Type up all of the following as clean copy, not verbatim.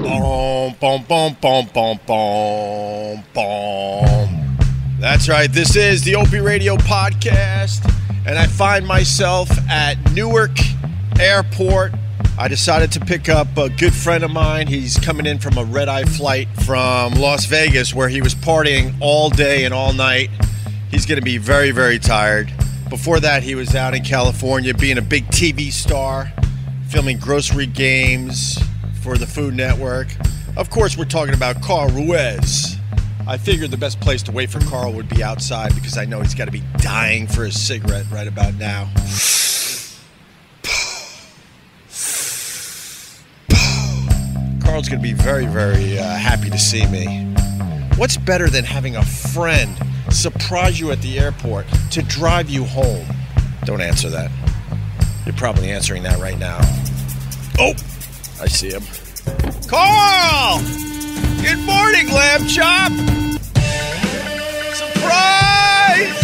Boom, boom, boom, boom, boom, boom, boom. That's right. This is the Opie Radio Podcast, and I find myself at Newark Airport. I decided to pick up a good friend of mine. He's coming in from a red-eye flight from Las Vegas, where he was partying all day and all night. He's going to be very, very tired. Before that, he was out in California being a big TV star, filming grocery games for the Food Network. Of course, we're talking about Carl Ruiz. I figured the best place to wait for Carl would be outside because I know he's got to be dying for a cigarette right about now. Carl's going to be very, very happy to see me. What's better than having a friend surprise you at the airport to drive you home? Don't answer that. You're probably answering that right now. Oh, I see him. Carl! Good morning, lamb chop! Surprise!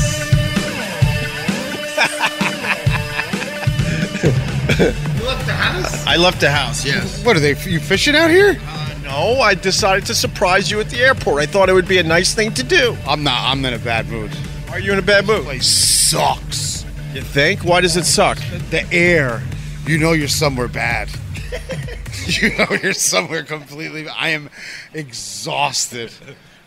You left the house? I left the house, yes. What, you fishing out here? No, I decided to surprise you at the airport. I thought it would be a nice thing to do. I'm not. I'm in a bad mood. Are you in a bad mood? This place sucks. You think? Why does it suck? The air. You know you're somewhere bad. You know you're somewhere completely... I am exhausted.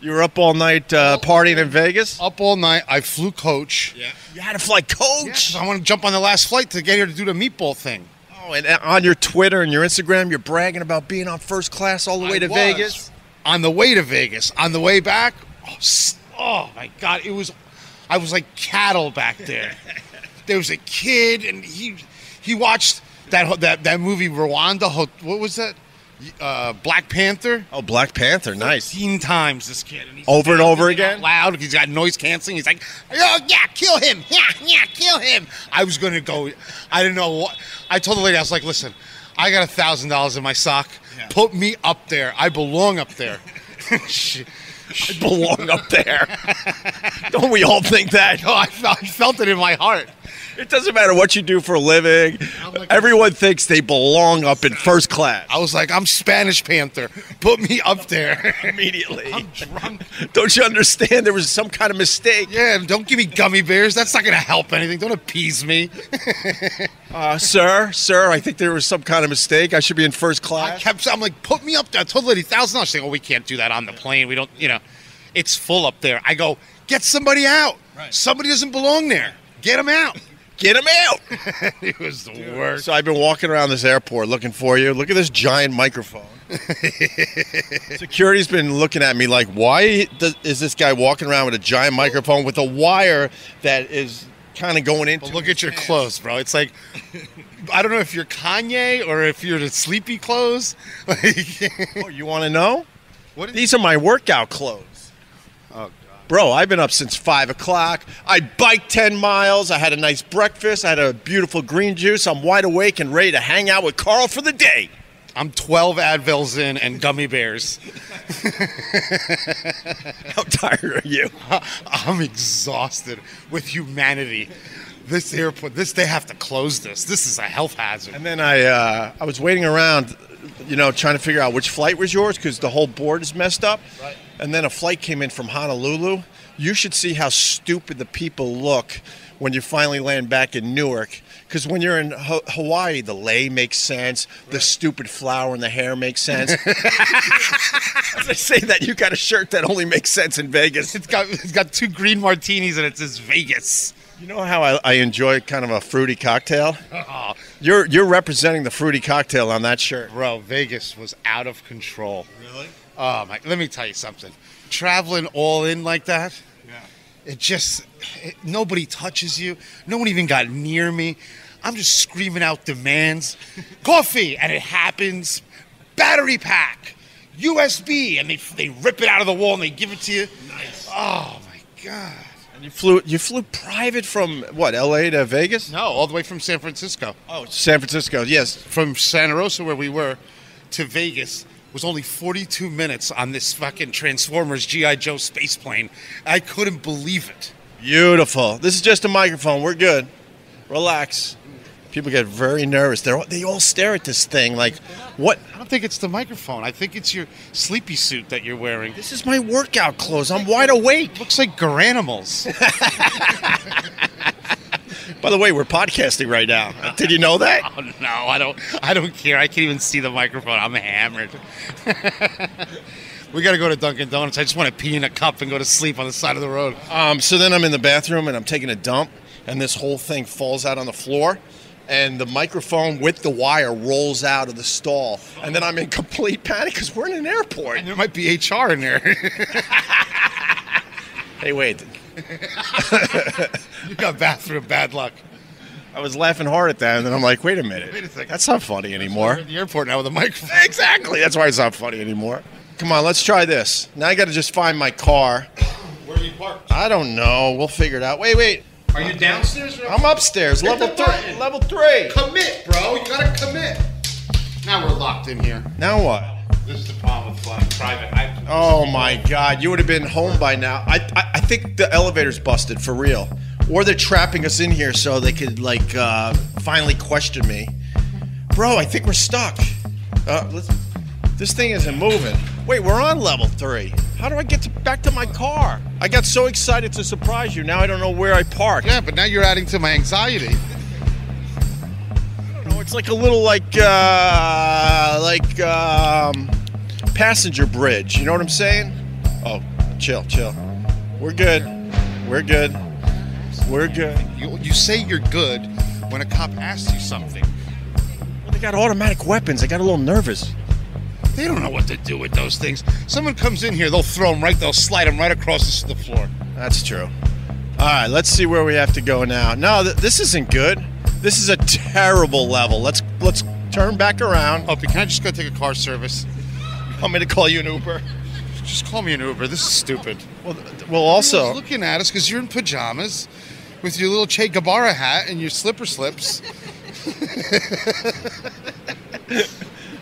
You were up all night partying in Vegas? Up all night. I flew coach. Yeah. You had to fly coach? Yeah, I want to jump on the last flight to get here to do the meatball thing. Oh, and on your Twitter and your Instagram, you're bragging about being on first class all the way to Vegas? On the way to Vegas. On the way back, oh my God, I was like cattle back there. There was a kid, and he watched that movie Rwanda. What was that? Black Panther. Oh, Black Panther, nice. 15 times this kid, and he's over and over again. Loud. He's got noise canceling. He's like, "Oh yeah, kill him! Yeah, kill him!" I was gonna go. I didn't know what. I told the lady, I was like, "Listen, I got $1,000 in my sock. Yeah. Put me up there. I belong up there." I belong up there. Don't we all think that? No, I felt it in my heart. It doesn't matter what you do for a living. Like, everyone thinks they belong up in first class. I was like, I'm Spanish Panther. Put me up there. Immediately. I'm drunk. Don't you understand? There was some kind of mistake. Yeah, don't give me gummy bears. That's not going to help anything. Don't appease me. Sir, I think there was some kind of mistake. I should be in first class. I'm like, put me up there. I told the lady $1,000. She's like, oh, we can't do that on the plane. We don't, it's full up there. I go, get somebody out. Right. Somebody doesn't belong there. Get them out. Get him out! It was the worst. So I've been walking around this airport looking for you. Look at this giant microphone. Security's been looking at me like, why is this guy walking around with a giant microphone with a wire that is kind of going into look at your clothes, bro. It's like, I don't know if you're Kanye or if you're the sleepy clothes. Oh, you want to know? These are my workout clothes. Oh, Bro, I've been up since 5 o'clock. I biked 10 miles. I had a nice breakfast. I had a beautiful green juice. I'm wide awake and ready to hang out with Carl for the day. I'm 12 Advils in and gummy bears. How tired are you? I'm exhausted with humanity. This airport, they have to close this. This is a health hazard. And then I was waiting around, trying to figure out which flight was yours because the whole board is messed up. Right. And then a flight came in from Honolulu. You should see how stupid the people look when you finally land back in Newark. Because when you're in Hawaii, the lei makes sense. Right. The stupid flower in the hair makes sense. As I say that, you got a shirt that only makes sense in Vegas. It's got 2 green martinis and it says Vegas. You know how I enjoy kind of a fruity cocktail? Oh. You're representing the fruity cocktail on that shirt. Bro, Vegas was out of control. Really? Oh, my! Let me tell you something. Traveling all in like that, nobody touches you. No one even got near me. I'm just screaming out demands. Coffee, and it happens. Battery pack, USB, and they rip it out of the wall and they give it to you. Nice. Oh, my God. And you flew private from, what, L.A. to Vegas? No, all the way from San Francisco. Oh, San Francisco, yes. From Santa Rosa, where we were, to Vegas was only 42 minutes on this fucking Transformers G.I. Joe space plane. I couldn't believe it. Beautiful. This is just a microphone. We're good. Relax. People get very nervous. They all stare at this thing like, what? I don't think it's the microphone. I think it's your sleepy suit that you're wearing. This is my workout clothes. I'm wide awake. Looks like Garanimals. By the way, we're podcasting right now. Did you know that? Oh, no, I don't care. I can't even see the microphone. I'm hammered. We got to go to Dunkin' Donuts. I just want to pee in a cup and go to sleep on the side of the road. So then I'm in the bathroom and I'm taking a dump, and this whole thing falls out on the floor, and the microphone with the wire rolls out of the stall. And then I'm in complete panic because we're in an airport. And there might be HR in there. Hey, wait. You got bathroom bad luck. I was laughing hard at that, and then I'm like, wait a minute. Wait a second. That's not funny anymore. We're at the airport now with a microphone. Exactly. That's why it's not funny anymore. Come on, let's try this. Now I got to just find my car. Where are you parked? I don't know. We'll figure it out. Wait. Are you downstairs? I'm upstairs. Level 3. Level 3. Commit, bro. You got to commit. Now we're locked in here. Now what? This is the problem with flying private. Oh, my God. You would have been home by now. I think the elevator's busted, for real. Or they're trapping us in here so they could, finally question me. Bro, I think we're stuck. This thing isn't moving. Wait, we're on level 3. How do I get back to my car? I got so excited to surprise you. Now I don't know where I parked. Yeah, but now you're adding to my anxiety. I don't know. It's like a little, passenger bridge. You know what I'm saying? Oh, chill. We're good. You say you're good when a cop asks you something. Well, they got automatic weapons. I got a little nervous. They don't know what to do with those things. Someone comes in here, they'll slide them right across the floor. That's true. All right, let's see where we have to go now. No, this isn't good. This is a terrible level. Let's turn back around. Opie, can I just go take a car service? You want me to call you an Uber? Just call me an Uber. This is stupid. Well, also... Everyone's looking at us because you're in pajamas with your little Che Guevara hat and your slipper slips.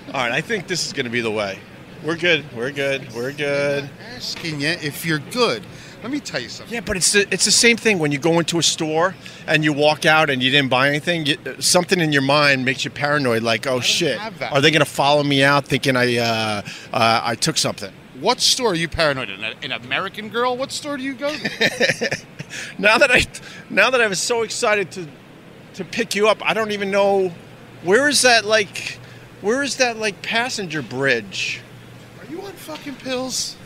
All right, I think this is going to be the way. We're good. I'm asking you if you're good. Let me tell you something. Yeah, but it's the same thing when you go into a store and you walk out and you didn't buy anything. Something in your mind makes you paranoid, like, oh, shit. Are they going to follow me out thinking I took something? What store are you paranoid in? An American Girl? What store do you go to? Now that I was so excited to pick you up, I don't even know where is that passenger bridge? Are you on fucking pills?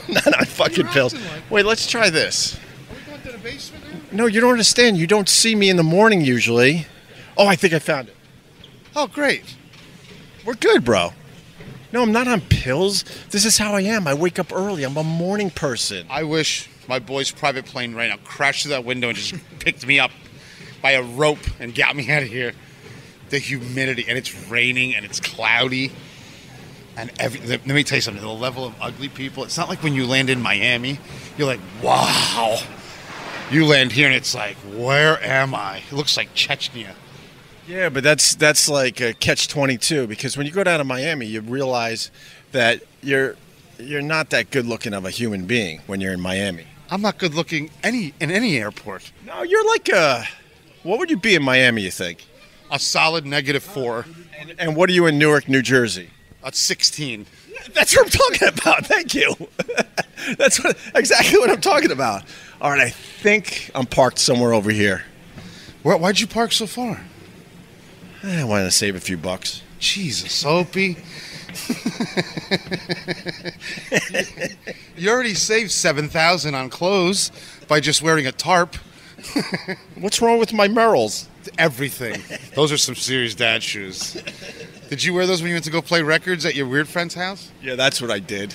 Not on fucking pills. Wait, let's try this. Are we going to the basement now? No, you don't understand. You don't see me in the morning usually. Oh, I think I found it. Oh, great. We're good, bro. No, I'm not on pills. This is how I am. I wake up early. I'm a morning person. I wish my boy's private plane right now crashed through that window and just picked me up by a rope and got me out of here. The humidity, and it's raining, and it's cloudy. And let me tell you something. The level of ugly people, it's not like when you land in Miami. You're like, wow. You land here, and it's like, where am I? It looks like Chechnya. Yeah, but that's like a catch-22, because when you go down to Miami, you realize that you're not that good-looking of a human being when you're in Miami. I'm not good-looking in any airport. No, you're like what would you be in Miami, you think? A solid -4. And what are you in Newark, New Jersey? A 16. That's what I'm talking about. Thank you. That's exactly what I'm talking about. All right, I think I'm parked somewhere over here. Why'd you park so far? I wanted to save a few bucks. Jesus, Opie. You already saved $7,000 on clothes by just wearing a tarp. What's wrong with my Merrills? Everything. Those are some serious dad shoes. Did you wear those when you went to go play records at your weird friend's house? Yeah, that's what I did.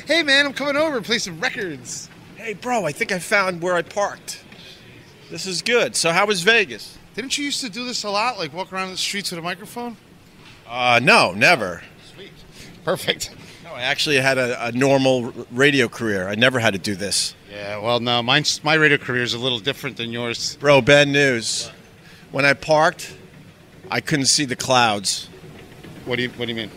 Hey, man, I'm coming over to play some records. Hey, bro, I think I found where I parked. This is good. So how was Vegas? Didn't you used to do this a lot, like walk around the streets with a microphone? No, never. Sweet. Perfect. No, I actually had a normal radio career. I never had to do this. Yeah, well, no, my radio career is a little different than yours. Bro, bad news. When I parked, I couldn't see the clouds. What do you mean?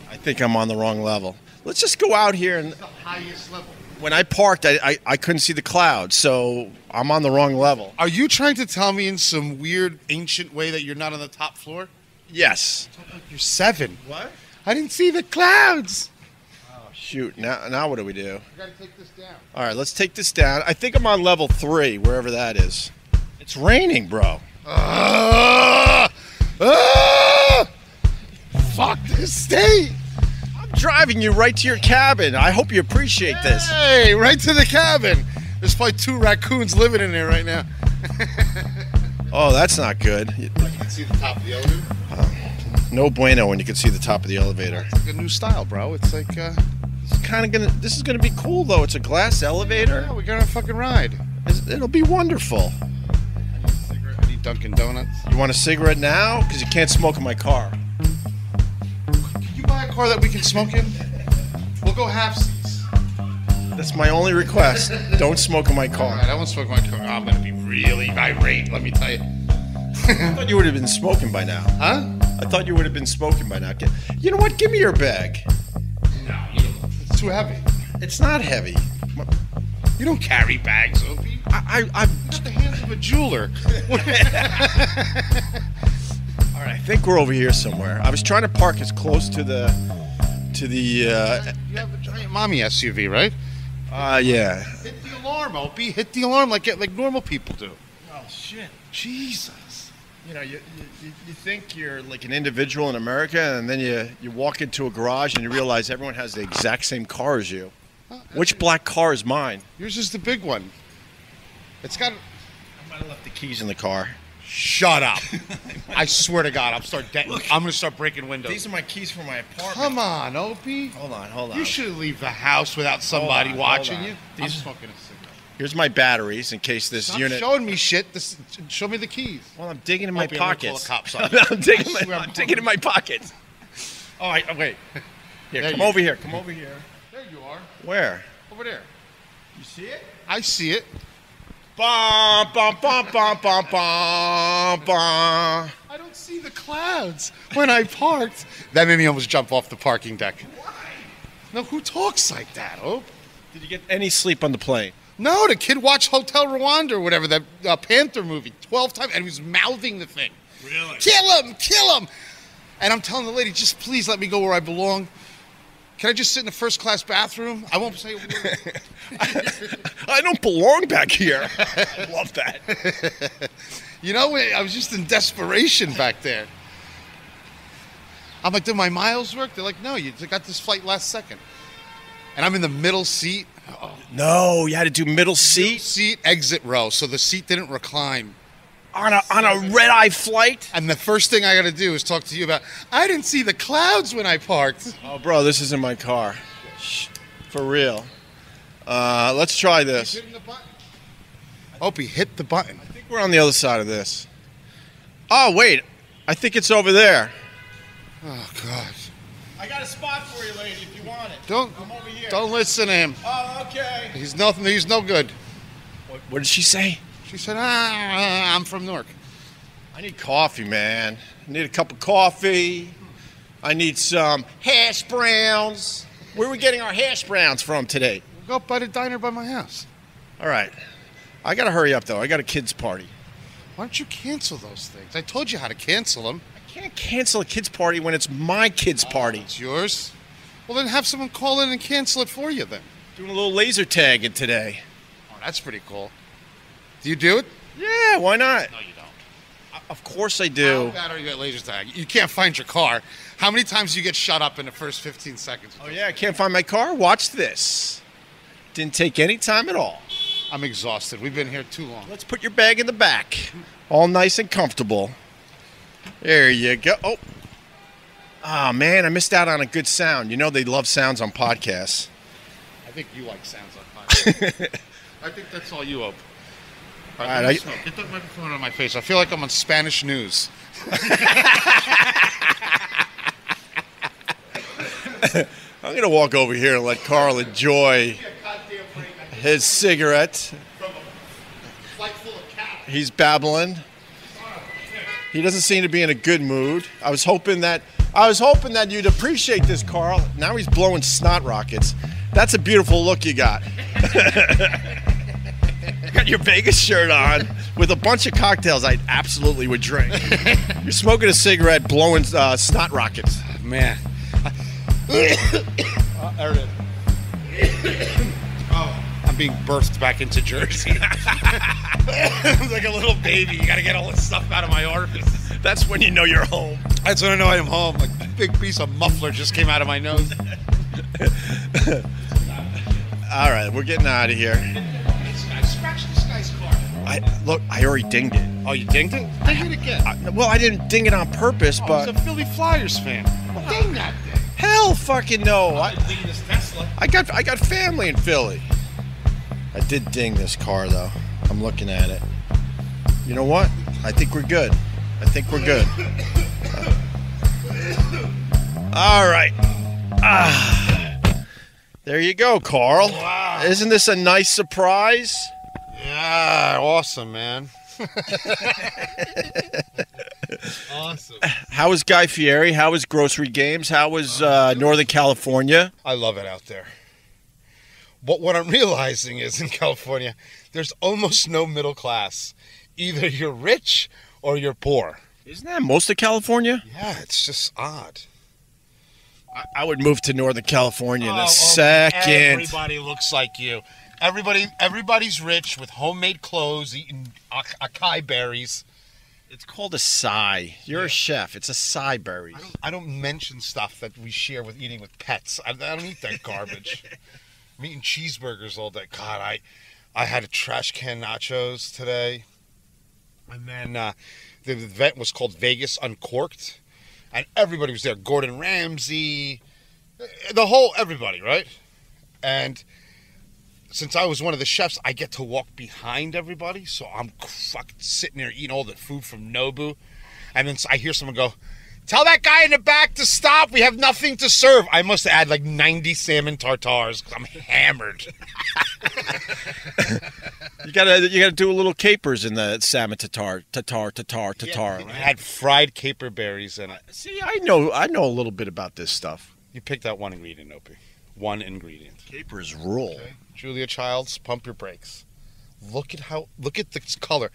I think I'm on the wrong level. Let's just go out here and... It's the highest level. When I parked, I couldn't see the clouds, so I'm on the wrong level. Are you trying to tell me in some weird ancient way that you're not on the top floor? Yes. You're 7. What? I didn't see the clouds. Oh, shoot. Now what do we do? You gotta take this down. All right, let's take this down. I think I'm on level 3, wherever that is. It's raining, bro. Fuck this state. I'm driving you right to your cabin. I hope you appreciate this. Hey, right to the cabin. There's probably 2 raccoons living in there right now. Oh, that's not good. You can see the top of the elevator. No bueno when you can see the top of the elevator. It's like a new style, bro. It's like This is gonna be cool though. It's a glass elevator. yeah, we're gonna fucking ride. It'll be wonderful. I need Dunkin' Donuts. You want a cigarette now? Because you can't smoke in my car. Can you buy a car that we can smoke in? We'll go half-seas. That's my only request. Don't smoke in my All car. right, I won't smoke my car. I'm gonna be really irate, let me tell you. I thought you would have been smoking by now. Huh? I thought you would have been smoking by now. You know what? Give me your bag. No, it's too heavy. It's not heavy. You don't carry bags, Opie. I'm Got the hands of a jeweler. all right. I think we're over here somewhere. I was trying to park as close to the. You have a giant mommy SUV, right? Yeah. Hit the alarm, Opie. Hit the alarm like normal people do. Oh shit. Jesus. You know, you think you're like an individual in America, and then you walk into a garage and you realize everyone has the exact same car as you. Which black car is mine? Yours is the big one. It's got. I might have left the keys in the car. Shut up. I swear to God, I'm gonna start breaking windows. These are my keys for my apartment. Come on, Opie. Hold on. You shouldn't leave the house without somebody watching you. I'm These- smoking a cigarette. Here's my batteries in case this Stop unit. showing me shit. Show me the keys. Well, I'm digging in my Opie, I'm gonna call pockets. the cops on I'm digging, I swear I'm digging in my pockets. All right, wait. Here, There come you over here. Come over here. There you are. Where? Over there. You see it? I see it. Bum, bum, bum, bum, bum, bum, bum. I don't see the clouds when I parked. That made me almost jump off the parking deck. Why? No, who talks like that, Ope? Did you get any sleep on the plane? No, the kid watched Hotel Rwanda or whatever, that Panther movie, 12 times, and he was mouthing the thing. Really? Kill him! Kill him! And I'm telling the lady, just please let me go where I belong. Can I just sit in the first class bathroom? I won't say a word. I don't belong back here. I love that. You know, I was just in desperation back there. I'm like, did my miles work? They're like, no, you got this flight last second. And I'm in the middle seat. No, you had to do middle seat Seat, exit row, so the seat didn't recline. on a red-eye flight. And the first thing I got to do is talk to you about, I didn't see the clouds when I parked. Oh, bro, this isn't my car. Shh, for real. Let's try this. Hitting the button. Opie, hit the button. I think we're on the other side of this. Oh, wait. I think it's over there. Oh, God. I got a spot for you, lady, if you want it. Don't listen to him. Oh, okay. He's no good. What did she say? She said, I'm from Newark. I need coffee, man. I need a cup of coffee. I need some hash browns. Where are we getting our hash browns from today? We'll go up by the diner by my house. All right. I got to hurry up, though. I got a kid's party. Why don't you cancel those things? I told you how to cancel them. I can't cancel a kid's party when it's my kid's party. It's yours. Well, then have someone call in and cancel it for you then. Doing a little laser tagging today. Oh, that's pretty cool. Do you do it? Yeah, why not? No, you don't. Of course I do. How bad are you at laser tag? You can't find your car. How many times do you get shut up in the first 15 seconds? Oh, yeah, I can't find my car? Watch this. Didn't take any time at all. I'm exhausted. We've been here too long. Let's put your bag in the back. All nice and comfortable. There you go. Oh, man, I missed out on a good sound. You know they love sounds on podcasts. I think you like sounds on podcasts. I think that's all you, Ope. All right, get that microphone on my face. I feel like I'm on Spanish news. I'm going to walk over here and let Carl enjoy his cigarette. He's babbling. He doesn't seem to be in a good mood. I was hoping that you'd appreciate this, Carl. Now he's blowing snot rockets. That's a beautiful look you got. You got your Vegas shirt on with a bunch of cocktails I absolutely would drink. You're smoking a cigarette, blowing snot rockets. Man. There it is. Oh, I'm being birthed back into Jersey. Like a little baby. You gotta get all this stuff out of my orifice. That's when you know you're home. That's when I know I'm home. Like a big piece of muffler just came out of my nose. All right, we're getting out of here. I scratched this guy's car. I already dinged it. Oh, you dinged it? Ding it again. I didn't ding it on purpose, but I was a Philly Flyers fan. Ding that thing. Hell, fucking no. I ding this Tesla. I got family in Philly. I did ding this car though. I'm looking at it. You know what? I think we're good. All right. There you go, Carl. Wow. Isn't this a nice surprise? Yeah, awesome, man. Awesome. How was Guy Fieri? How was Grocery Games? How was Northern California? I love it out there. But what I'm realizing is in California, there's almost no middle class. Either you're rich or you're poor. Isn't that most of California? Yeah, it's just odd. I would move to Northern California in a second. Everybody looks like you. Everybody's rich with homemade clothes, eating acai berries. It's called a acai. You're a chef. It's acai berries. I don't mention stuff that we share with eating with pets. I don't eat that garbage. I'm eating cheeseburgers all day. God, I had a trash can nachos today. And then the event was called Vegas Uncorked. And everybody was there. Gordon Ramsay, everybody, right? And since I was one of the chefs, I get to walk behind everybody. So I'm fucking sitting there eating all the food from Nobu. And then I hear someone go, "Tell that guy in the back to stop. We have nothing to serve." I must have had like 90 salmon tartars because I'm hammered. You gotta do a little capers in the salmon tartar. Yeah, right? I had fried caper berries in it. See, I know a little bit about this stuff. You picked out one ingredient, Opie. One ingredient. Capers rule. Okay. Julia Childs, pump your brakes. Look at this color.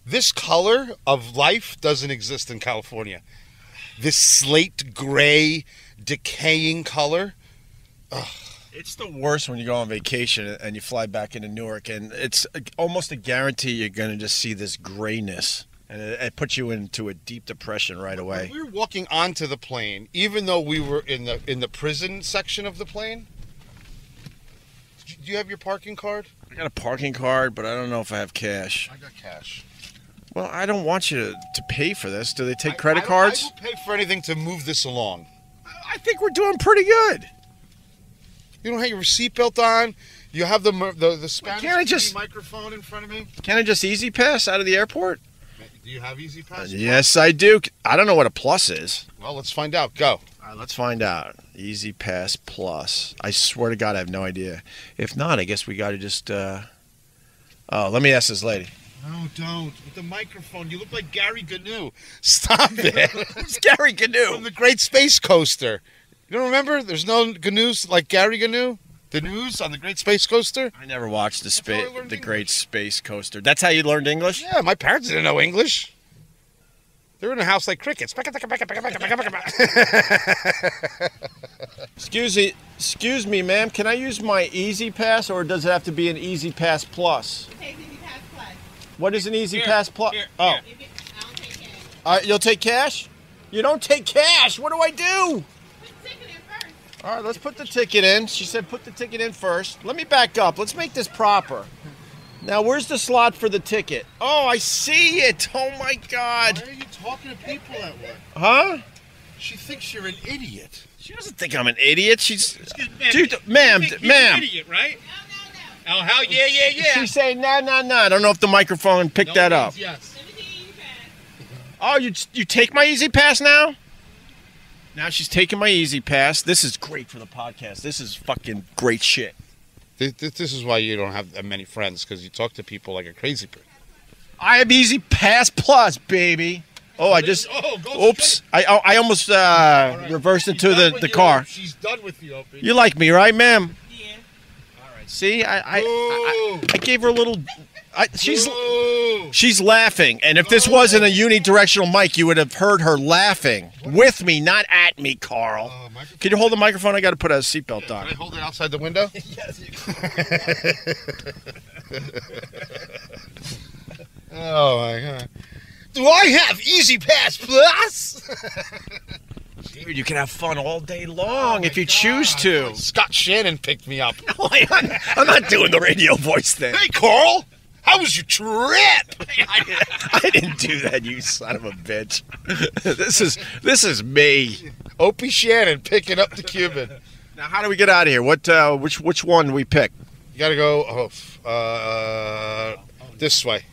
This color of life doesn't exist in California. This slate gray, decaying color. Ugh. It's the worst when you go on vacation and you fly back into Newark, and it's almost a guarantee you're going to just see this grayness, and it puts you into a deep depression right away. When we were walking onto the plane, even though we were in the prison section of the plane. Do you have your parking card? I got a parking card, but I don't know if I have cash. I got cash. Well, I don't want you to pay for this. Do they take credit cards? I don't pay for anything to move this along. I think we're doing pretty good. You don't have your seatbelt on. You have the Spanish microphone in front of me. Can I just Easy Pass out of the airport? Do you have Easy Pass? Yes, I do. I don't know what a plus is. Well, let's find out. Go. All right, let's find out. Easy Pass Plus. I swear to God, I have no idea. If not, I guess we got to just... let me ask this lady. No, don't. With the microphone, you look like Gary Gnu. Stop it. Who's Gary Gnu? From the Great Space Coaster. You don't remember? There's no Gnus like Gary Gnu? The news on the Great Space Coaster? I never watched the Great Space Coaster. That's how you learned English? Yeah, my parents didn't know English. They were in a house like crickets. Excuse me, ma'am. Can I use my Easy Pass, or does it have to be an Easy Pass Plus? It takes Easy Pass Plus. What is an Easy Pass Plus? Oh. I don't take cash. You'll take cash? You don't take cash. What do I do? Put the ticket in first. All right, let's put the ticket in. She said put the ticket in first. Let me back up. Let's make this proper. Now, where's the slot for the ticket? Oh, I see it. Oh, my God. Why are you talking to people at work? Huh? She thinks you're an idiot. She doesn't think I'm an idiot. She's... Dude, ma'am. An idiot, right? No. Oh, hell yeah. She's saying, no. I don't know if the microphone picked that up. Yes. Let me see Easy Pass. Oh, you take my Easy Pass now? Now she's taking my Easy Pass. This is great for the podcast. This is fucking great shit. This is why you don't have that many friends, because you talk to people like a crazy person. I have Easy Pass Plus, baby. Oh, I just... Oops. I almost reversed into the car. She's done with you, Opie. You like me, right, ma'am? Yeah. All right, See, I gave her a little. She's laughing, and if this wasn't a unidirectional mic, you would have heard her laughing with me, not at me, Carl. Can you hold the microphone? I got to put a seatbelt on. Can I hold it outside the window? Yes. Oh my God! Do I have Easy Pass Plus? Dude, you can have fun all day long if you choose to. Scott Shannon picked me up. I'm not doing the radio voice thing. Hey, Carl, how was your trip? I didn't do that, you son of a bitch. This is me. Opie Shannon picking up the Cuban. Now, how do we get out of here? Which one do we pick? You gotta go. This way.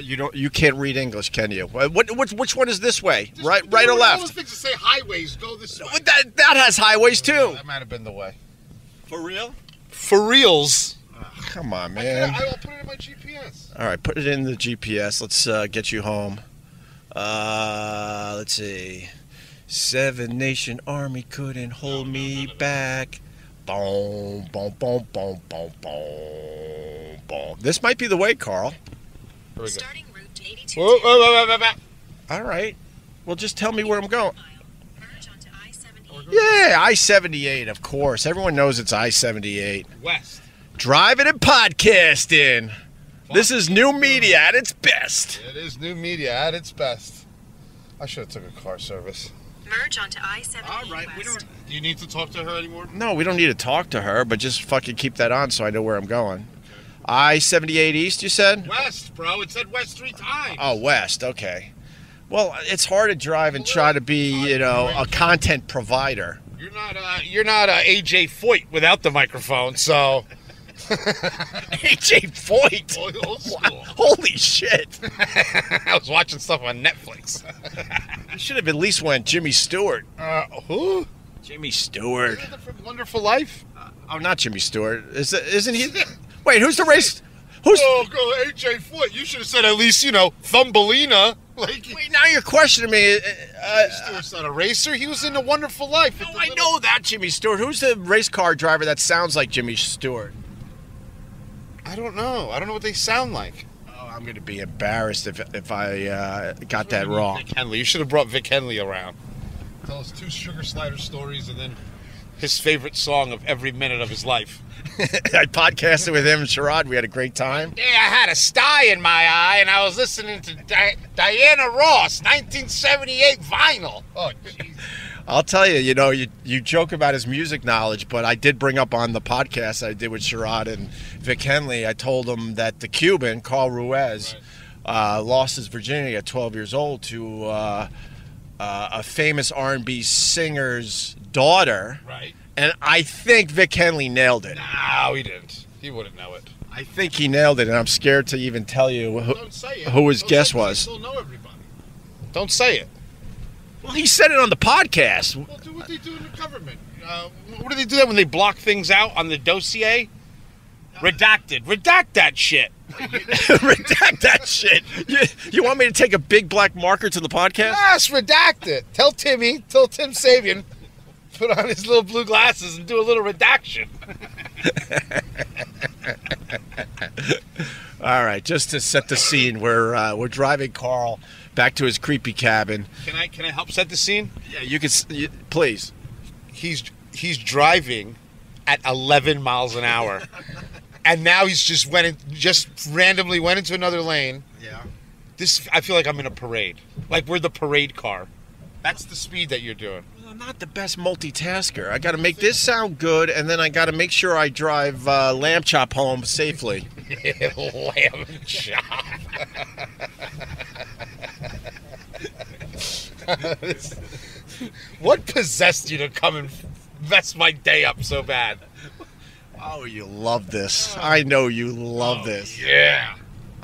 You can't read English, can you? Which one is this way? Right or left? All those things that say highways go this way. That has highways too. That might have been the way. For real? For reals. Come on, man. I'll put it in my GPS. All right, put it in the GPS. Let's get you home. Let's see. 7 Nation Army couldn't hold me back. Boom, boom, boom, boom, boom, boom, boom. This might be the way, Carl. Here we go. Starting route to 82. Whoa. All right. Well, just tell me where I'm going. Merge onto I-78. Yeah, I-78, of course. Everyone knows it's I-78. West. Driving and podcasting. This is new media at its best. It is new media at its best. I should have took a car service. Merge onto I-78 All right. West. Do you need to talk to her anymore? No, we don't need to talk to her, but just fucking keep that on so I know where I'm going. I-78 East, you said? West, bro. It said west 3 times. Oh, west. Okay. Well, it's hard to drive and try to be, a content provider. You're not AJ Foyt without the microphone, so. AJ Foyt. Old school. Wow. Holy shit. I was watching stuff on Netflix. You should have at least went Jimmy Stewart. Who? Jimmy Stewart. Isn't that from Wonderful Life? Oh, not Jimmy Stewart. Isn't he? Wait, who's the race? Who's? Oh, go AJ Foyt. You should have said at least, Thumbelina. Like, Wait, now you're questioning me. Stewart's not a racer. He was in A Wonderful Life. No, I know that, Jimmy Stewart. Who's the race car driver that sounds like Jimmy Stewart? I don't know. I don't know what they sound like. Oh, I'm going to be embarrassed if I got that wrong. Vic Henley. You should have brought Vic Henley around. Tell us 2 sugar slider stories and then his favorite song of every minute of his life. I podcasted with him and Sherrod. We had a great time. Yeah, I had a sty in my eye, and I was listening to Diana Ross, 1978 vinyl. Oh, jeez. I'll tell you, you joke about his music knowledge, but I did bring up on the podcast I did with Sherrod and Vic Henley, I told him that the Cuban, Carl Ruiz, lost his virginity at 12 years old to a famous R&B singer's daughter. Right. And I think Vic Henley nailed it. No, he didn't. He wouldn't know it. I think he nailed it, and I'm scared to even tell you Don't say it. who his Don't guess say it, was. Still know everybody. Don't say it. Well, he said it on the podcast. Well, do what they do in the government. What do they do that when they block things out on the dossier? Redacted. Redact that shit. Redact that shit. You want me to take a big black marker to the podcast? Yes, redact it. Tell Tim Sabian, put on his little blue glasses and do a little redaction. All right, just to set the scene, we're driving Carl back to his creepy cabin. Can I help set the scene? Yeah, you can. Please. He's driving at 11 miles an hour, and now he's just randomly went into another lane. Yeah. I feel like I'm in a parade. Like we're the parade car. That's the speed that you're doing. Well, I'm not the best multitasker. I got to make this sound good, and then I got to make sure I drive Lamb Chop home safely. Lamb Chop. What possessed you to come and mess my day up so bad? Oh, you love this. I know you love this. Yeah.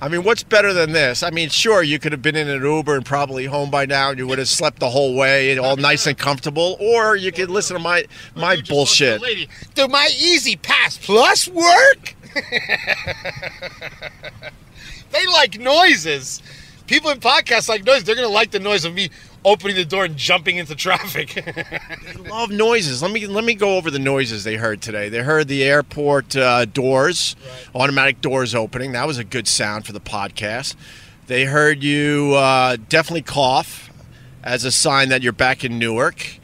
I mean, what's better than this? I mean, sure, you could have been in an Uber and probably home by now, and you would have slept the whole way, all nice and comfortable. Or you could listen to my bullshit. Lady, do my Easy Pass Plus work? They like noises. People in podcasts like noise. They're going to like the noise of me opening the door and jumping into traffic. They love noises. Let me go over the noises they heard today. They heard the airport doors, automatic doors opening. That was a good sound for the podcast. They heard you definitely cough as a sign that you're back in Newark.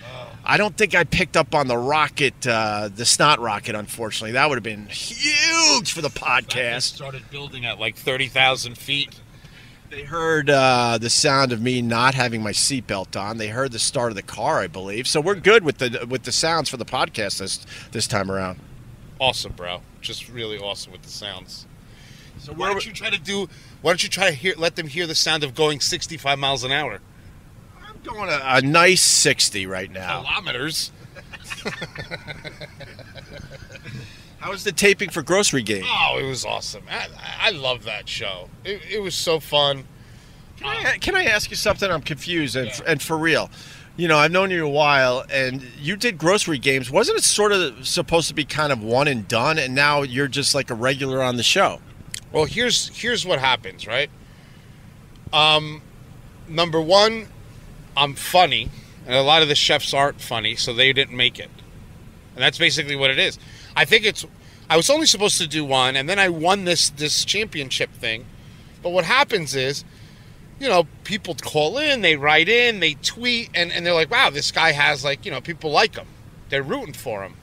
I don't think I picked up on the rocket, the snot rocket, unfortunately. That would have been huge for the podcast. Started building at like 30,000 feet. They heard the sound of me not having my seatbelt on. They heard the start of the car, I believe. So we're good with the sounds for the podcast this time around. Awesome, bro. Just really awesome with the sounds. So why don't you try to let them hear the sound of going 65 miles an hour? I'm going a nice 60 right now. Kilometers. How was the taping for Grocery Game? Oh, it was awesome. I love that show. It was so fun. Can I ask you something? I'm confused, and for real. You know, I've known you a while, and you did Grocery Games. Wasn't it sort of supposed to be kind of one and done, and now you're just like a regular on the show? Well, here's what happens, right? Number one, I'm funny, and a lot of the chefs aren't funny, so they didn't make it. And that's basically what it is. I was only supposed to do one, and then I won this championship thing. But what happens is, you know, people call in, they write in, they tweet, and they're like, wow, this guy has, like, you know, people like him. They're rooting for him.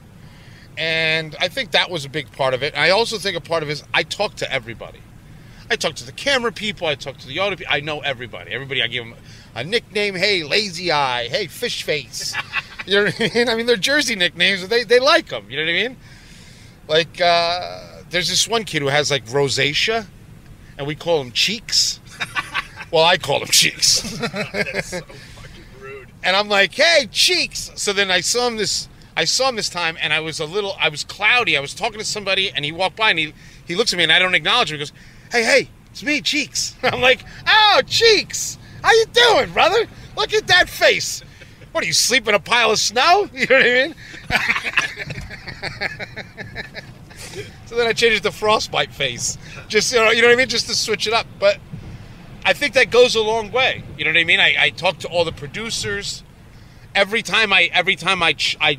And I think that was a big part of it. And I also think a part of it is I talk to everybody. I talk to the camera people. I talk to the audio people. I know everybody. Everybody, I give them a nickname. Hey, Lazy Eye. Hey, Fish Face. You know what I mean? I mean, they're Jersey nicknames. They like them. You know what I mean? Like, there's this one kid who has, like, rosacea, and we call him Cheeks. Well, I call him Cheeks. That's so fucking rude. And I'm like, hey, Cheeks. So then I saw him this time, and I was cloudy. I was talking to somebody, and he walked by, and he looks at me, and I don't acknowledge him. He goes, hey, it's me, Cheeks. I'm like, oh, Cheeks. How you doing, brother? Look at that face. What, are you sleep in a pile of snow? You know what I mean? So then I changed it to frostbite face. Just, you know what I mean? Just to switch it up. But I think that goes a long way. You know what I mean? I talk to all the producers. Every time I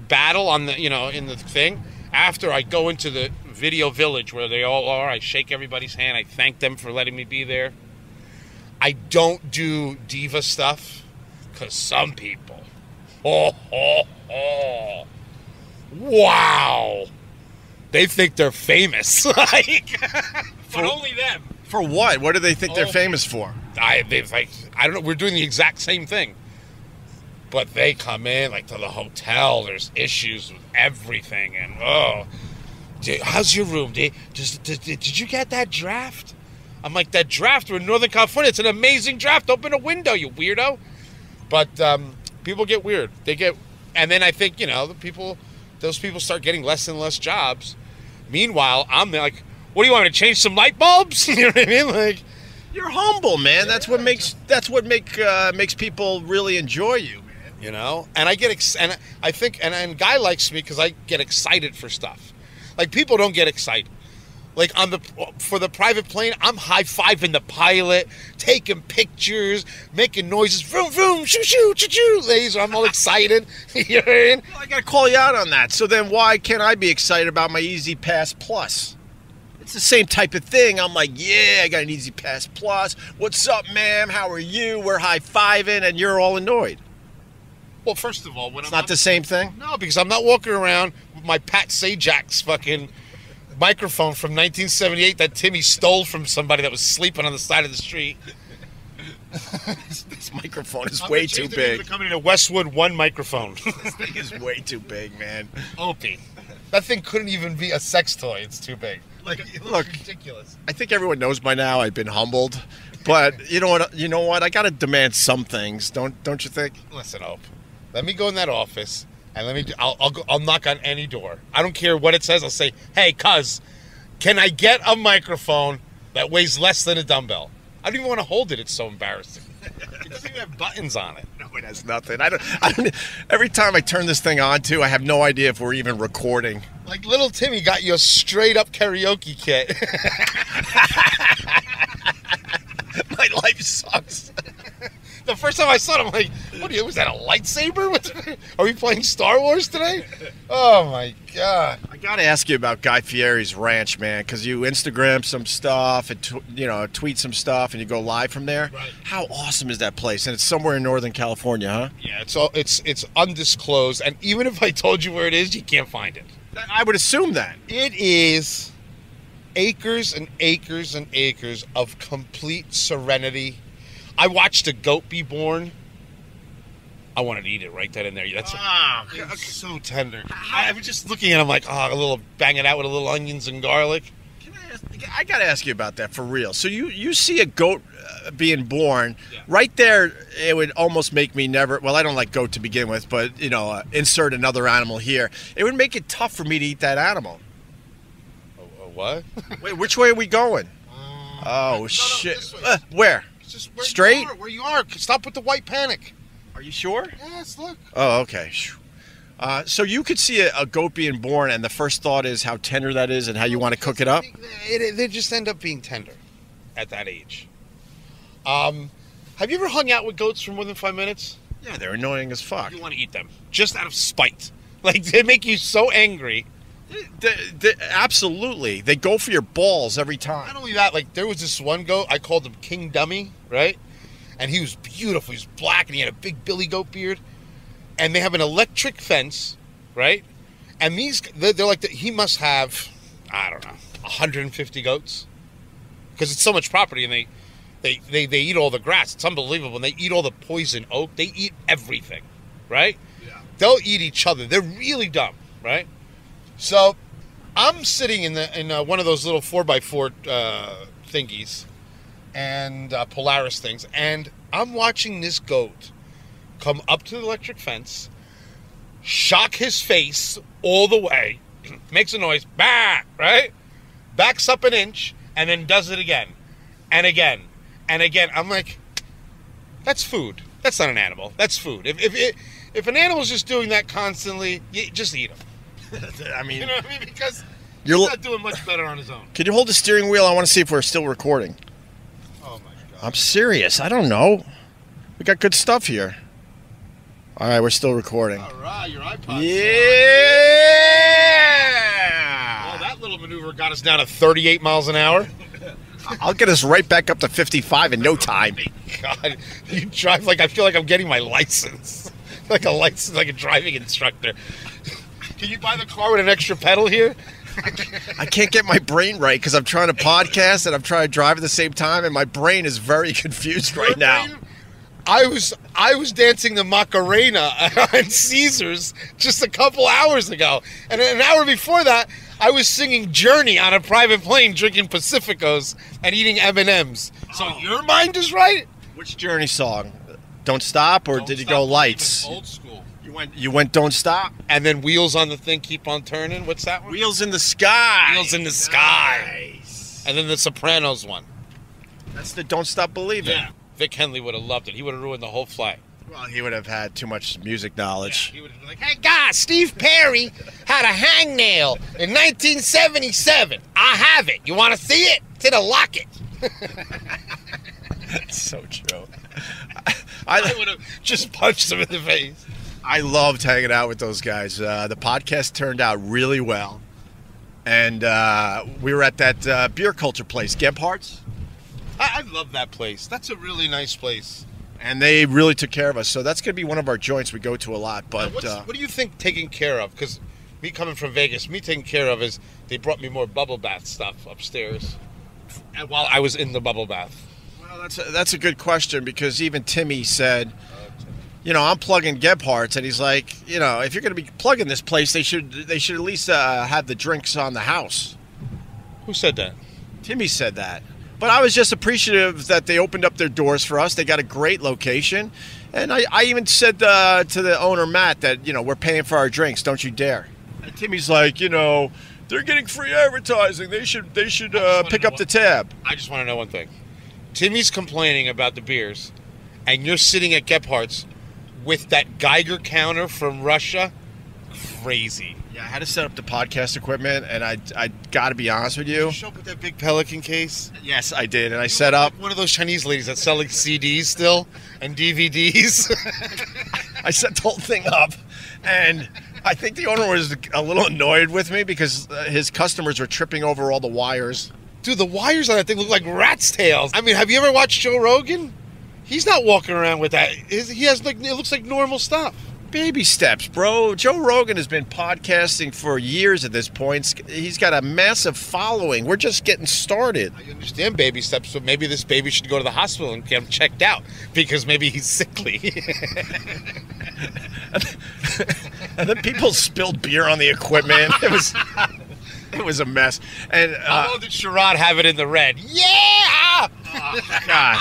battle on the, you know, in the thing, after I go into the video village where they all are, I shake everybody's hand. I thank them for letting me be there. I don't do diva stuff because some people, wow, they think they're famous. Like, but only them. For what? What do they think they're famous for? I don't know. We're doing the exact same thing. But they come in, like, to the hotel. There's issues with everything. And, how's your room? Did you get that draft? I'm like, that draft? We're in Northern California. It's an amazing draft. Open a window, you weirdo. But people get weird. And then I think, you know, those people start getting less and less jobs. Meanwhile, I'm there like, what do you want me to change some light bulbs? You know what I mean? Like, you're humble, man. That's what makes people really enjoy you. You know, and I get and I think and Guy likes me because I get excited for stuff. Like, people don't get excited. Like, for the private plane, I'm high-fiving the pilot, taking pictures, making noises, vroom vroom, shoo shoo choo choo, laser. I'm all excited. You know what I mean? Well, I gotta call you out on that. So then, why can't I be excited about my Easy Pass Plus? It's the same type of thing. I'm like, yeah, I got an Easy Pass Plus. What's up, ma'am? How are you? We're high-fiving, and you're all annoyed. Well, first of all, when it's not the same thing? No, because I'm not walking around with my Pat Sajak's fucking microphone from 1978 that Timmy stole from somebody that was sleeping on the side of the street. This microphone is way too big. I'm becoming a Westwood One microphone. This thing is way too big, man. Opie. That thing couldn't even be a sex toy. It's too big. Look, ridiculous. I think everyone knows by now I've been humbled, but you know what? I got to demand some things, don't you think? Listen, Ope. Let me go in that office, and I'll knock on any door. I don't care what it says. I'll say, hey, cuz, can I get a microphone that weighs less than a dumbbell? I don't even want to hold it. It's so embarrassing. It doesn't even have buttons on it. No, it has nothing. I don't. Every time I turn this thing on, I have no idea if we're even recording. Like, little Timmy got you a straight-up karaoke kit. My life sucks. The first time I saw it, I'm like, was that a lightsaber? Are we playing Star Wars today? Oh, my God. I got to ask you about Guy Fieri's ranch, man, because you Instagram some stuff and, tweet some stuff and you go live from there. Right. How awesome is that place? And it's somewhere in Northern California, huh? Yeah, it's undisclosed. And even if I told you where it is, you can't find it. I would assume that. It is acres and acres and acres of complete serenity. I watched a goat be born. I wanted to eat it right then and there. It's so tender. I was just looking at it, I'm like, bang it out with a little onions and garlic. I got to ask you about that for real. So you see a goat being born, right there, it would almost make me never, well, I don't like goat to begin with, but, insert another animal here. It would make it tough for me to eat that animal. What? Wait, which way are we going? Shit. Where? Just straight? Where you are. Stop with the white panic. Are you sure? Yes, look. Oh, okay. So you could see a goat being born, and the first thought is how tender that is and how you want to cook it up? They just end up being tender at that age. Have you ever hung out with goats for more than 5 minutes? Yeah, they're annoying as fuck. You want to eat them just out of spite. Like, they make you so angry. Absolutely. They go for your balls every time. Not only that, like, there was this one goat, I called him King Dummy, right? And he was beautiful. He was black, and he had a big billy goat beard. And they have an electric fence, right? And they're like, he must have, I don't know, 150 goats. Because it's so much property, and they eat all the grass. It's unbelievable. And they eat all the poison oak. They eat everything, right? Yeah. They'll eat each other. They're really dumb, right? So I'm sitting in one of those little 4x4 thingies and Polaris things, and I'm watching this goat come up to the electric fence, shock his face all the way, makes a noise, bah, right? Backs up an inch, and then does it again, and again, and again. I'm like, that's food. That's not an animal. That's food. If an animal's just doing that constantly, you just eat him. I mean, you know what I mean? Because he's not doing much better on his own. Can you hold the steering wheel? I want to see if we're still recording. Oh, my God. I'm serious. I don't know. We got good stuff here. All right, we're still recording. All right, your iPod. Yeah! Well, that little maneuver got us down to 38 miles an hour. I'll get us right back up to 55 in no time. God, you drive like I feel like I'm getting my license. Like a driving instructor. Can you buy the car with an extra pedal here? I can't get my brain right because I'm trying to podcast and I'm trying to drive at the same time, and my brain is very confused right now. I was dancing the Macarena on Caesars just a couple hours ago, and an hour before that, I was singing Journey on a private plane, drinking Pacificos and eating M&Ms. So your mind is right. Which Journey song? Don't Stop, or did you go Lights? Old school. You went Don't Stop, and then Wheels on the Thing Keep on Turning. What's that one? Wheels in the Sky. Wheels in the Sky. Nice. And then the Sopranos one. That's the Don't Stop Believing. Yeah. Vic Henley would have loved it. He would have ruined the whole flight. Well, he would have had too much music knowledge. Yeah, he would have been like, hey, guys, Steve Perry had a hangnail in 1977. I have it. You want to see it? It's in a locket. That's so true. I would have just punched him in the face. I loved hanging out with those guys. The podcast turned out really well. And we were at that beer culture place, Gebhardt's. I love that place. That's a really nice place. And they really took care of us. So that's going to be one of our joints we go to a lot. But what do you think taking care of? Because me coming from Vegas, me taking care of is they brought me more bubble bath stuff upstairs while I was in the bubble bath. Well, that's a good question, because even Timmy said, I'm plugging Gebhardt's, and he's like, if you're going to be plugging this place, they should at least have the drinks on the house. Who said that? Timmy said that. But I was just appreciative that they opened up their doors for us. They got a great location. And I even said to the owner, Matt, that, we're paying for our drinks. Don't you dare. And Timmy's like, they're getting free advertising. They should pick up the tab. I just want to know one thing. Timmy's complaining about the beers, and you're sitting at Gebhardt's with that Geiger counter from Russia crazy. Yeah, I had to set up the podcast equipment, and I got to be honest with Did you. you show up with that big Pelican case? Yes, I did, and I set up. Like one of those Chinese ladies that's selling CDs still and DVDs. I set the whole thing up, and I think the owner was a little annoyed with me because his customers were tripping over all the wires. Dude, the wires on that thing look like rat's tails. I mean, have you ever watched Joe Rogan? He's not walking around with that. He has like, it looks like normal stuff. Baby steps, bro. Joe Rogan has been podcasting for years at this point. He's got a massive following. We're just getting started. I understand baby steps, but maybe this baby should go to the hospital and get him checked out because maybe he's sickly. And then people spilled beer on the equipment. It was a mess. And How long did Sherrod have it in the red? Yeah! God.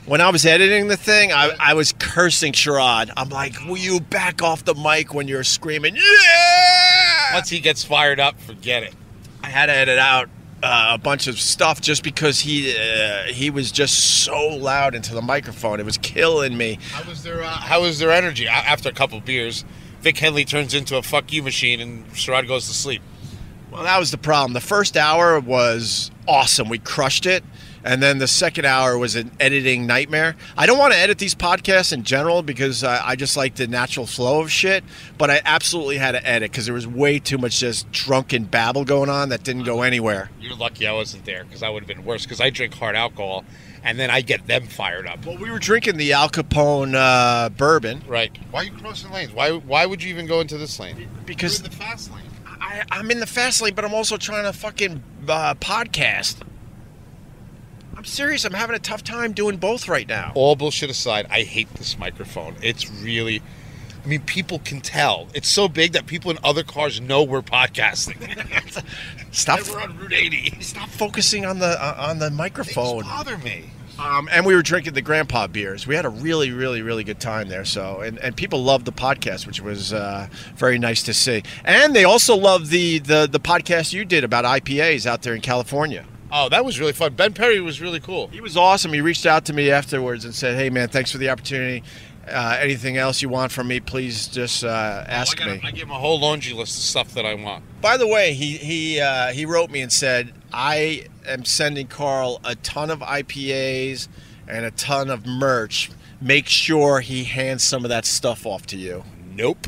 When I was editing the thing, I was cursing Sherrod. I'm like, will you back off the mic when you're screaming, yeah! Once he gets fired up, forget it. I had to edit out a bunch of stuff just because he was just so loud into the microphone. It was killing me. How was their energy? After a couple beers, Vic Henley turns into a fuck you machine and Sherrod goes to sleep. Well, that was the problem. The first hour was awesome. We crushed it. And then the second hour was an editing nightmare. I don't want to edit these podcasts in general because I just like the natural flow of shit. But I absolutely had to edit because there was way too much just drunken babble going on that didn't go anywhere. You're lucky I wasn't there because I would have been worse because I drink hard alcohol and then I get them fired up. Well, we were drinking the Al Capone bourbon. Right. Why are you crossing lanes? Why would you even go into this lane? Because you're in the fast lane. I'm in the fast lane, but I'm also trying to fucking podcast. I'm serious. I'm having a tough time doing both right now. All bullshit aside, I hate this microphone. It's really... I mean, people can tell. It's so big that people in other cars know we're podcasting. Stop. We're on Route 80. Stop focusing on the microphone. Things bother me. And we were drinking the grandpa beers. We had a really, really, really good time there. So, and people loved the podcast, which was very nice to see. And they also loved the podcast you did about IPAs out there in California. Oh, that was really fun. Ben Perry was really cool. He was awesome. He reached out to me afterwards and said, "Hey, man, thanks for the opportunity. Anything else you want from me, please just ask me." I gave him a whole laundry list of stuff that I want. By the way, he wrote me and said, "I am sending Carl a ton of IPAs and a ton of merch. Make sure he hands some of that stuff off to you." Nope.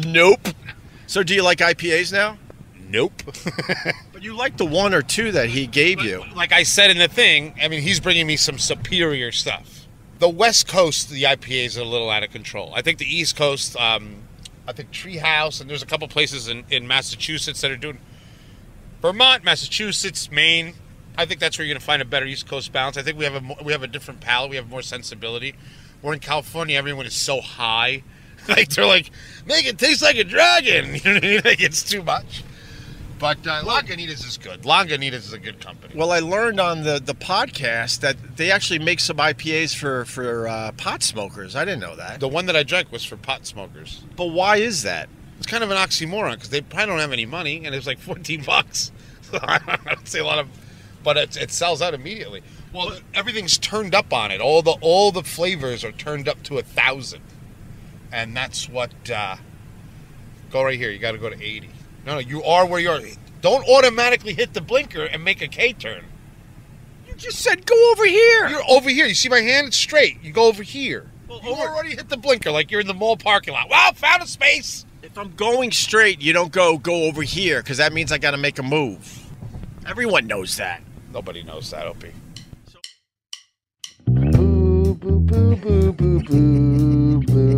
Nope. So do you like IPAs now? Nope. But you like the one or two that he gave you. Like I said in the thing, I mean, he's bringing me some superior stuff. The West Coast, the IPAs are a little out of control. I think the East Coast, I think Treehouse, and there's a couple places in Massachusetts that are doing... Vermont, Massachusetts, Maine. I think that's where you're going to find a better East Coast balance. I think we have a different palate. We have more sensibility. We're in California. Everyone is so high. Like, they're like, make it taste like a dragon. You know what I mean? Like, it's too much. But Lagunitas is good. Lagunitas is a good company. Well, I learned on the podcast that they actually make some IPAs for pot smokers. I didn't know that. The one that I drank was for pot smokers. But why is that? It's kind of an oxymoron because they probably don't have any money, and it was like $14. So I don't say a lot of, but it sells out immediately. Well, everything's turned up on it. All the flavors are turned up to 1,000, and that's what. Go right here. You got to go to 80. No, you are where you are. Don't automatically hit the blinker and make a K-turn. You just said go over here. You're over here. You see my hand? It's straight. You go over here. Well, you already hit the blinker like you're in the mall parking lot. Wow, found a space. If I'm going straight, you don't go over here because that means I got to make a move. Everyone knows that. Nobody knows that, Opie. Boo, boo, boo, boo, boo, boo, boo.